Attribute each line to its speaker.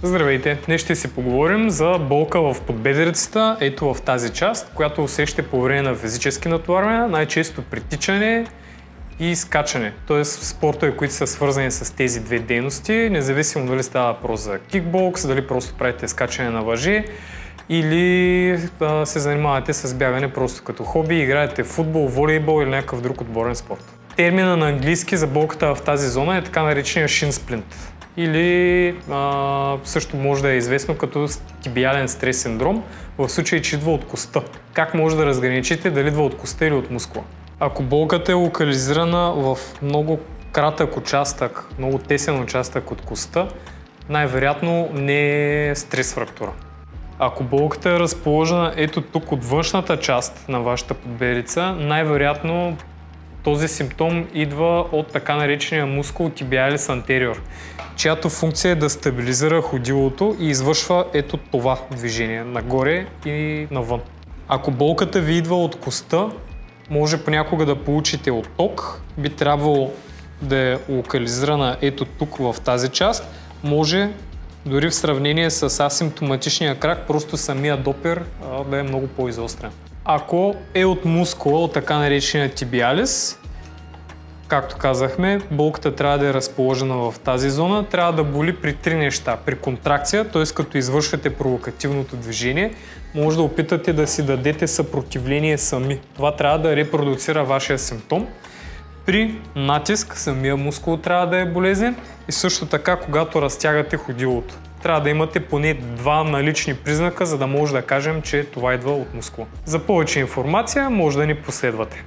Speaker 1: Здравейте! Днес ще си поговорим за болка в подбедрицата, ето в тази част, която усещате по време на физически натоварвания, най-често при тичане и скачане. Тоест спортове, които са свързани с тези две дейности, независимо дали става въпрос за кикбокс, дали просто правите скачане на въже или се занимавате с бягане просто като хоби, играете футбол, волейбол или някакъв друг отборен спорт. Термина на английски за болката в тази зона е така наречения shin splint. Или също може да е известно като тибиален стрес синдром, в случай, че идва от костта. Как може да разграничите дали идва от костта или от мускула? Ако болката е локализирана в много кратък участък, много тесен участък от костта, най-вероятно не е стрес фрактура. Ако болката е разположена ето тук от външната част на вашата подбедрица, най-вероятно този симптом идва от така наречения мускул тибиалис антериор, чиято функция е да стабилизира ходилото и извършва ето това движение, нагоре и навън. Ако болката ви идва от костта, може понякога да получите отток, би трябвало да е локализирана ето тук в тази част, може дори в сравнение с асимптоматичния крак, просто самия допир да е много по-изострен. Ако е от мускула, от така наречения тибиалис, както казахме, болката трябва да е разположена в тази зона, трябва да боли при три неща. При контракция, т.е. като извършвате провокативното движение, може да опитате да си дадете съпротивление сами. Това трябва да репродуцира вашия симптом. При натиск самия мускул трябва да е болезнен и също така, когато разтягате ходилото. Трябва да имате поне два налични признака, за да може да кажем, че това идва от мускула. За повече информация може да ни последвате.